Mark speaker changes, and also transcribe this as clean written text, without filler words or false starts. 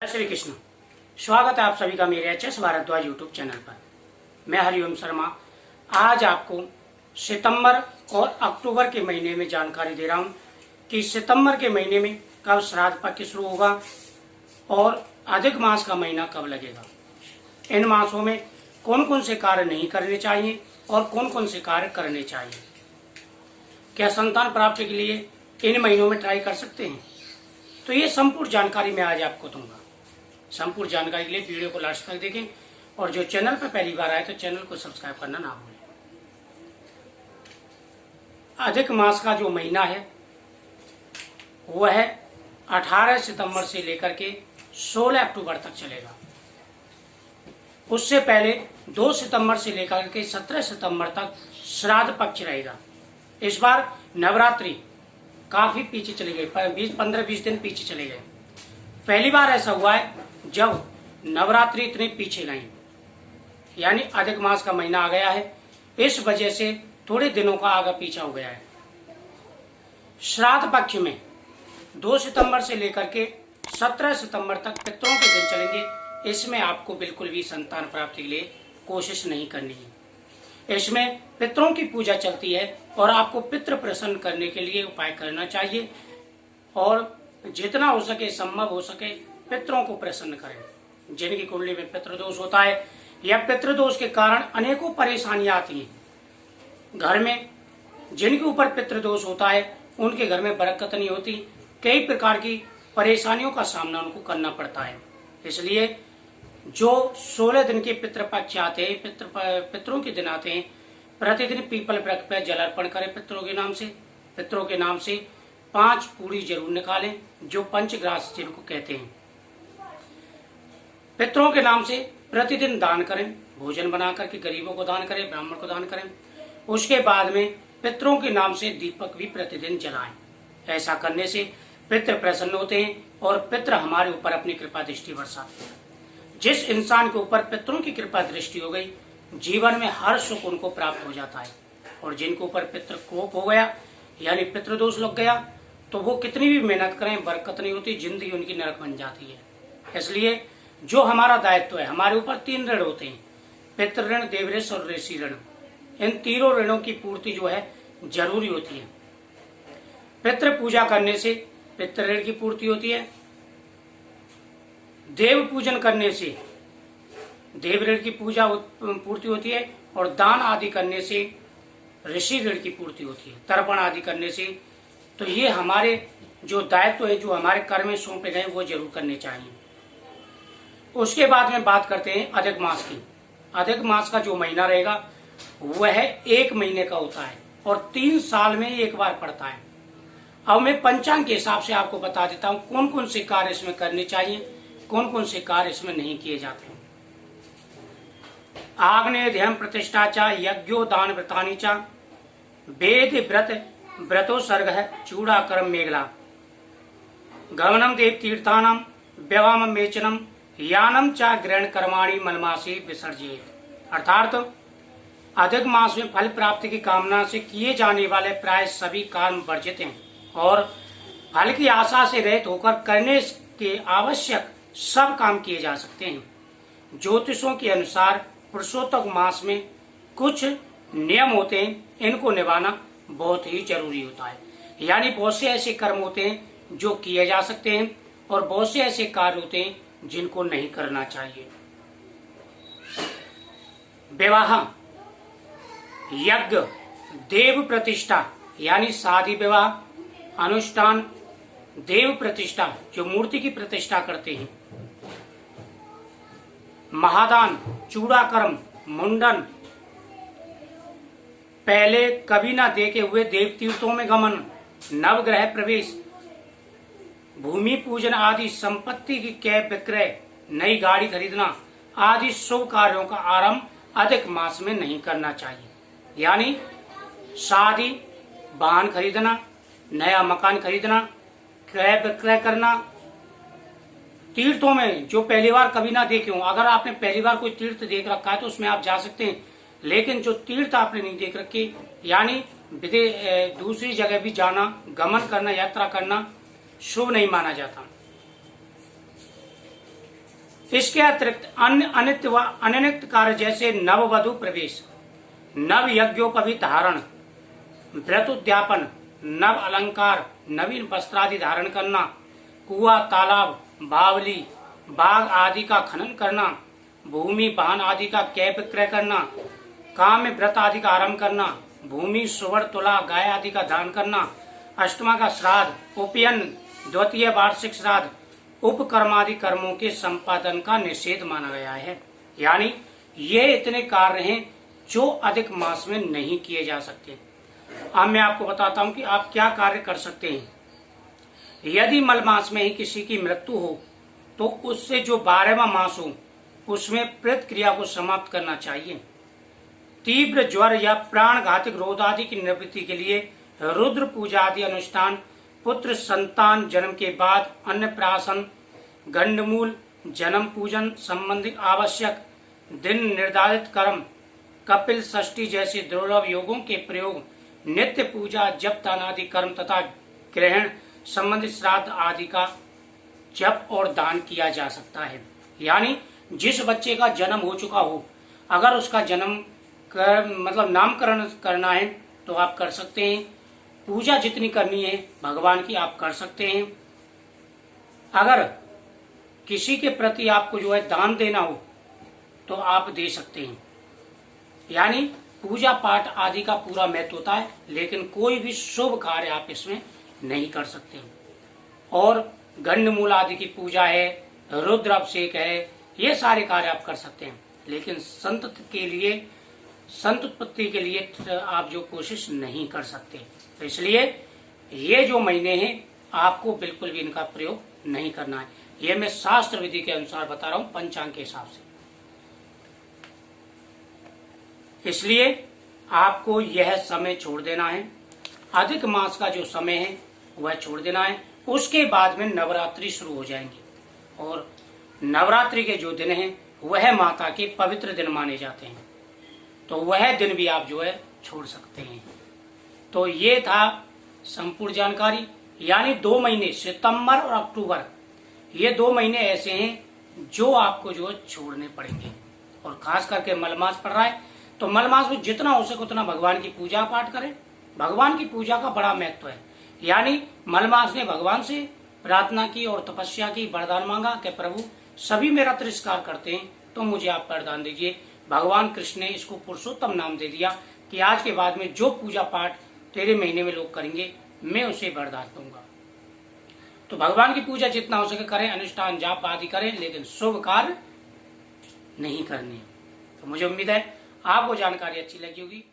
Speaker 1: श्री कृष्ण। स्वागत है आप सभी का मेरे एचएस भारद्वाज यूट्यूब चैनल पर। मैं हरिओम शर्मा आज आपको सितंबर और अक्टूबर के महीने में जानकारी दे रहा हूं कि सितंबर के महीने में कब श्राद्ध पक्ष शुरू होगा और अधिक मास का महीना कब लगेगा। इन मासों में कौन कौन से कार्य नहीं करने चाहिए और कौन कौन से कार्य करने चाहिए। क्या संतान प्राप्ति के लिए इन महीनों में ट्राई कर सकते हैं, तो ये संपूर्ण जानकारी मैं आज आपको दूंगा। संपूर्ण जानकारी के लिए वीडियो को लास्ट तक देखें और जो चैनल पर पहली बार आए तो चैनल को सब्सक्राइब करना ना भूलें। अधिक मास का जो महीना है वह है 18 सितंबर से लेकर के 16 अक्टूबर तक चलेगा। उससे पहले 2 सितंबर से लेकर के 17 सितंबर तक श्राद्ध पक्ष रहेगा। इस बार नवरात्रि काफी पीछे चले गए, 15-20 दिन पीछे चले गए। पहली बार ऐसा हुआ है जब नवरात्रि इतने पीछे गई, यानी अधिक मास का महीना आ गया है। इस वजह से थोड़े दिनों का आगे पीछा हो गया है। श्राद्ध पक्ष में 2 सितंबर से लेकर के 17 सितंबर तक पितरों के दिन चलेंगे। इसमें आपको बिल्कुल भी संतान प्राप्ति के लिए कोशिश नहीं करनी है। इसमें पितरों की पूजा चलती है और आपको पितृ प्रसन्न करने के लिए उपाय करना चाहिए और जितना हो सके, संभव हो सके, पितरों को प्रसन्न करें। जिनकी कुंडली में पितृदोष होता है या पितृदोष के कारण अनेकों परेशानियां आती हैं घर में, जिनके ऊपर पितृदोष होता है उनके घर में बरकत नहीं होती, कई प्रकार की परेशानियों का सामना उनको करना पड़ता है। इसलिए जो 16 दिन के पितृपक्ष आते हैं, पितरों के दिन आते हैं, प्रतिदिन पीपल वृक्ष पर जल अर्पण करें पितरों के नाम से। पितरों के नाम से 5 पूरी जरूर निकालें, जो पंचग्रास जिनको कहते हैं। पितरों के नाम से प्रतिदिन दान करें, भोजन बनाकर के गरीबों को दान करें, ब्राह्मण को दान करें। उसके बाद में पितरों के नाम से दीपक भी प्रतिदिन जलाएं। ऐसा करने से पितृ प्रसन्न होते हैं और पितृ हमारे ऊपर अपनी कृपा दृष्टि बरसाते हैं। जिस इंसान के ऊपर पितरों की कृपा दृष्टि हो गई, जीवन में हर सुख उनको प्राप्त हो जाता है। और जिनके ऊपर पितृ कोप हो गया, यानी पितृदोष लग गया, तो वो कितनी भी मेहनत करें बरकत नहीं होती, जिंदगी उनकी नरक बन जाती है। इसलिए जो हमारा दायित्व है, हमारे ऊपर 3 ऋण होते हैं, पितृ ऋण, देव ऋण और ऋषि ऋण। इन तीनों ऋणों की पूर्ति जो है जरूरी होती है। पितृ पूजा करने से पितृ ऋण की पूर्ति होती है, देव पूजन करने से देव ऋण की पूजा पूर्ति होती है और दान आदि करने से ऋषि ऋण की पूर्ति होती है, तर्पण आदि करने से। तो ये हमारे जो दायित्व है, जो हमारे कर्म में सौंपे गए, वो जरूर करने चाहिए। उसके बाद में बात करते हैं अधिक मास की। अधिक मास का जो महीना रहेगा वह 1 महीने का होता है और 3 साल में 1 बार पड़ता है। अब मैं पंचांग के हिसाब से आपको बता देता हूं कौन कौन से कार्य इसमें करने चाहिए, कौन कौन से कार्य इसमें नहीं किए जाते हैं। आग्नेय ध्यम प्रतिष्ठा चा यज्ञो दान व्रतानि चा वेद व्रत व्रतो सर्ग है चूड़ा कर्म मेघला गमनम देव तीर्थानम व्यवाम मेचनम यानम चा ग्रहण कर्माणि मलमासी विसर्जित। अर्थात अधिक मास में फल प्राप्ति की कामना से किए जाने वाले प्राय सभी कर्म वर्जित हैं और फल की आशा से रहित होकर करने के आवश्यक सब काम किए जा सकते हैं। ज्योतिषों के अनुसार पुरुषोत्तम मास में कुछ नियम होते हैं, इनको निभाना बहुत ही जरूरी होता है। यानी बहुत से ऐसे कर्म होते हैं जो किए जा सकते हैं और बहुत से ऐसे कार्य होते हैं जिनको नहीं करना चाहिए। विवाह, यज्ञ, देव प्रतिष्ठा यानी शादी विवाह, अनुष्ठान, देव प्रतिष्ठा जो मूर्ति की प्रतिष्ठा करते हैं, महादान, चूड़ा कर्म, मुंडन, पहले कभी ना देखे हुए देव तीर्थों में गमन, नवग्रह प्रवेश, भूमि पूजन आदि, संपत्ति की क्रय विक्रय, नई गाड़ी खरीदना आदि शुभ कार्यों का आरंभ अधिक मास में नहीं करना चाहिए। यानी शादी, वाहन खरीदना, नया मकान खरीदना, क्रय विक्रय करना, तीर्थों में जो पहली बार कभी ना देखे हो, अगर आपने पहली बार कोई तीर्थ देख रखा है तो उसमें आप जा सकते हैं, लेकिन जो तीर्थ आपने नहीं देख रखी, यानी दूसरी जगह भी जाना, गमन करना, यात्रा करना शुभ नहीं माना जाता। इसके अतिरिक्त अन्य अनित्य व अनित्य कार्य जैसे नववधु प्रवेश, नव यज्ञोपवीत धारण, व्रत उद्यापन, नव अलंकार, नवीन वस्त्रादि धारण करना, कुआं, तालाब, बावली, बाग आदि का खनन करना, भूमि वाहन आदि का क्रय विक्रय करना, काम व्रत आदि का आरंभ करना, भूमि, सुवर्ण, तुला, गाय आदि का दान करना, अष्टमा का श्राद्ध, उपयन, द्वितीय वार्षिक श्राद्ध, उपकर्मादि कर्मों के संपादन का निषेध माना गया है। यानी ये इतने कार्य हैं जो अधिक मास में नहीं किए जा सकते। अब मैं आपको बताता हूं कि आप क्या कार्य कर सकते हैं। यदि मल मास में ही किसी की मृत्यु हो तो उससे जो 12वां मास हो उसमें प्रेत क्रिया को समाप्त करना चाहिए। तीव्र ज्वर या प्राण घातक रोग आदि की निवृत्ति के लिए रुद्र पूजा आदि अनुष्ठान, पुत्र संतान जन्म के बाद अन्नप्राशन, गंडमूल, जन्म पूजन संबंधी आवश्यक दिन निर्धारित कर्म, कपिल षष्ठी जैसे दुर्लभ योगों के प्रयोग, नित्य पूजा, जप दान आदि कर्म तथा ग्रहण संबंधित श्राद्ध आदि का जप और दान किया जा सकता है। यानी जिस बच्चे का जन्म हो चुका हो, अगर उसका जन्म मतलब नामकरण करना है तो आप कर सकते हैं। पूजा जितनी करनी है भगवान की आप कर सकते हैं। अगर किसी के प्रति आपको जो है दान देना हो तो आप दे सकते हैं। यानी पूजा पाठ आदि का पूरा महत्व होता है, लेकिन कोई भी शुभ कार्य आप इसमें नहीं कर सकते। और गंडमूल आदि की पूजा है, रुद्र अभिषेक है, ये सारे कार्य आप कर सकते हैं, लेकिन संत उत्पत्ति के लिए आप जो कोशिश नहीं कर सकते। तो इसलिए ये जो महीने हैं आपको बिल्कुल भी इनका प्रयोग नहीं करना है। ये मैं शास्त्र विधि के अनुसार बता रहा हूं, पंचांग के हिसाब से। इसलिए आपको यह समय छोड़ देना है। अधिक मास का जो समय है वह छोड़ देना है। उसके बाद में नवरात्रि शुरू हो जाएंगे और नवरात्रि के जो दिन हैं वह माता के पवित्र दिन माने जाते हैं, तो वह दिन भी आप जो है छोड़ सकते हैं। तो ये था संपूर्ण जानकारी। यानी 2 महीने सितंबर और अक्टूबर, ये 2 महीने ऐसे हैं जो आपको जो है छोड़ने पड़ेंगे। और खास करके मलमास पड़ रहा है तो मलमास में जितना हो सके उतना भगवान की पूजा पाठ करें। भगवान की पूजा का बड़ा महत्व है। यानी मलमास ने भगवान से प्रार्थना की और तपस्या की, वरदान मांगा कि प्रभु सभी मेरा तिरस्कार करते हैं तो मुझे आप वरदान दीजिए। भगवान कृष्ण ने इसको पुरुषोत्तम नाम दे दिया कि आज के बाद में जो पूजा पाठ तेरे महीने में लोग करेंगे मैं उसे वरदान दूंगा। तो भगवान की पूजा जितना हो सके करें, अनुष्ठान जाप आदि करें, लेकिन शुभ कार्य नहीं करने। तो मुझे उम्मीद है आपको जानकारी अच्छी लगी होगी।